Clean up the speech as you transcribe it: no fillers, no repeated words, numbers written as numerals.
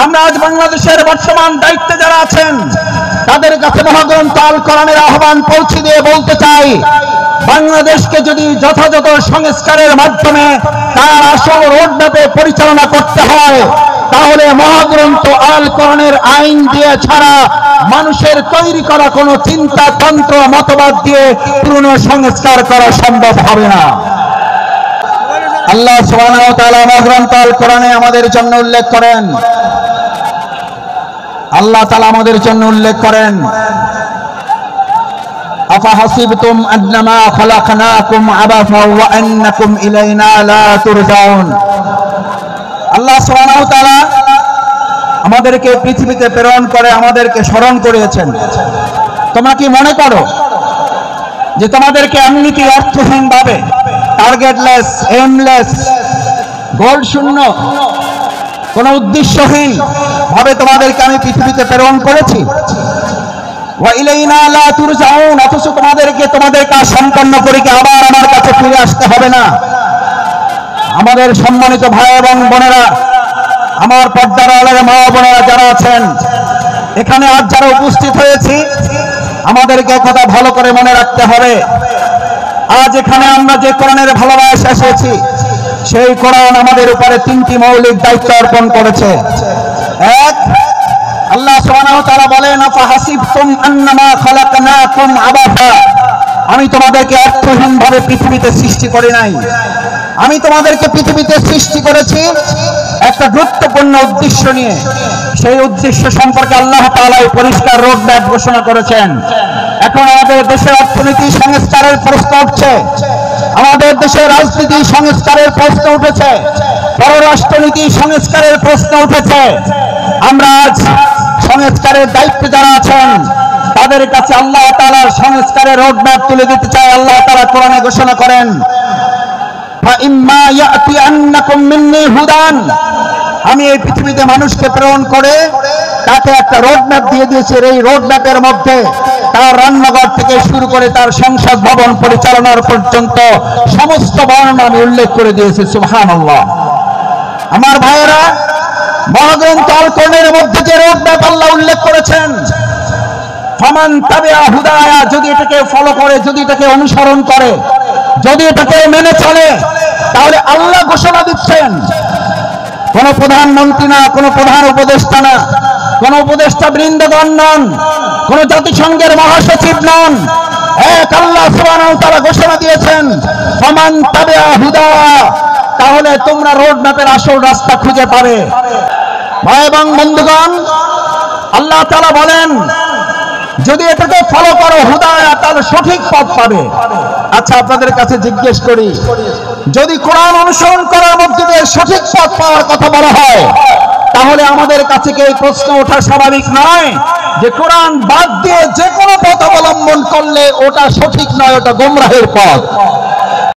আমরা আজ বাংলাদেশের বর্তমান দায়িত্বে যারা আছেন তাদের কাছে মহাগ্রন্থ আল কোরআনের আহ্বান পৌঁছে দিয়ে বলতে চাই, বাংলাদেশকে যদি যথাযথ সংস্কারের মাধ্যমে তার আসল রোডম্যাপে পরিচালনা করতে হয়, তাহলে মহাগ্রন্থ আল কোরআনের আইন দিয়ে ছাড়া মানুষের তৈরি করা কোনো চিন্তা তন্ত্র মতবাদ দিয়ে পুরনো সংস্কার করা সম্ভব হবে না। আল্লাহ সুবহানাহু ওয়া তাআলা মহাগ্রন্থ আল কোরআনে আমাদের জন্য উল্লেখ করেন, আল্লাহ তাআলা আমাদের জন্য উল্লেখ করেন, আফাহাসিবতুম আন্নামা খালাকনাকুম আবাসা ওয়া আন্নাকুম ইলাইনা লা তুরজাউন। আল্লাহ সুবহানাহু ওয়া তাআলা আমাদেরকে পৃথিবীতে প্রেরণ করে আমাদেরকে স্মরণ করিয়েছেন। তোমরা কি মনে করো যে তোমাদেরকে এমনিতে অর্থহীন ভাবে, টার্গেটলেস, এমলেস, গোল শূন্য, কোন উদ্দেশ্যহীন ভাবে তোমাদেরকে আমি পৃথিবীতে প্রেরণ করেছি? ওয়া ইলাইনা লা তুরজাউন, অথচ তোমাদেরকে তোমাদের কাজ সম্পন্ন করে কি আবার আমার কাছে ফিরে আসতে হবে না? আমাদের সম্মানিত ভাই এবং বোনেরা, আমার পর্দার আড়ালের মা বোনেরা যারা আছেন এখানে আজ যারা উপস্থিত হয়েছি, আমাদেরকে কথা ভালো করে মনে রাখতে হবে। আজ এখানে আমরা যে কোরআনের ভালোবাসা এসেছি, সেই কোরআন আমাদের উপরে তিনটি মৌলিক দায়িত্ব অর্পণ করেছে। এক, আল্লাহ সুবহানাহু ওয়া তাআলা বলেন, আফাহাসিবতুম আন্নামা খালাকনাকুম আবাসা, আমি তোমাদেরকে অর্থহীন ভাবে পৃথিবীতে সৃষ্টি করি নাই, আমি তোমাদেরকে পৃথিবীতে সৃষ্টি করেছি একটা গুরুত্বপূর্ণ উদ্দেশ্য নিয়ে। সেই উদ্দেশ্য সম্পর্কে আল্লাহ তাআলা পরিষ্কার রোডম্যাপ ঘোষণা করেছেন। এখন আমাদের দেশের অর্থনীতি সংস্কারের প্রশ্ন উঠছে, আমাদের দেশের রাজনীতি সংস্কারের প্রশ্ন উঠেছে, পররাষ্ট্রনীতি সংস্কারের প্রশ্ন উঠেছে। আমরা আজ সংস্কারের দায়িত্বে যারা আছেন তাদের কাছে আল্লাহ তাআলার সংস্কারের রোডম্যাপ তুলে দিতে চাই। আল্লাহ তাআলা কোরআনে ঘোষণা করেন, ফাইম্মা ইয়াতিয়ান্নাকুম মিন্নী হুদান, আমি এই পৃথিবীতে মানুষকে প্রেরণ করে তাকে একটা রোডম্যাপ দিয়ে দিয়েছি। এই রোডম্যাপের মধ্যে তার রান্নাঘর থেকে শুরু করে তার সংসদ ভবন পরিচালনার পর্যন্ত সমস্ত বর্ণনা আমি উল্লেখ করে দিয়েছি। সুবহানাল্লাহ। আমার ভাইয়েরা, মহাগ্রন্থ আল কোরআনের মধ্যে যে রোডম্যাপ আল্লাহ উল্লেখ করেছেন, ফামান তাবিআ হুদায়া, যদি এটাকে ফলো করে, যদি এটাকে অনুসরণ করে, যদি এটাকে মেনে চলে, তাহলে আল্লাহ ঘোষণা দিচ্ছেন, কোন প্রধানমন্ত্রী না, কোন প্রধান উপদেষ্টা না, কোন উপদেষ্টা বৃন্দগণ নন, কোন জাতিসংঘের মহাসচিব নন, এক আল্লাহ সুবহানাহু ওয়া তাআলা ঘোষণা দিয়েছেন, ফামান তাবিআ হুদায়া, তাহলে তোমরা রোডম্যাপের আসল রাস্তা খুঁজে পাবে। ভাই এবং বন্ধুগণ, আল্লাহ তাআলা বলেন, যদি এটাকে ফলো করো হুদায়া, তাহলে সঠিক পথ পাবে। আচ্ছা, আপনাদের কাছে জিজ্ঞেস করি, যদি কোরআন অনুসরণ করার মধ্যে দিয়ে সঠিক পথ পাওয়ার কথা বলা হয়, তাহলে আমাদের কাছে কি এই প্রশ্ন ওঠা স্বাভাবিক নয় যে কোরআন বাদ দিয়ে যে কোনো পথ অবলম্বন করলে ওটা সঠিক নয়, ওটা গোমরাহের পথ?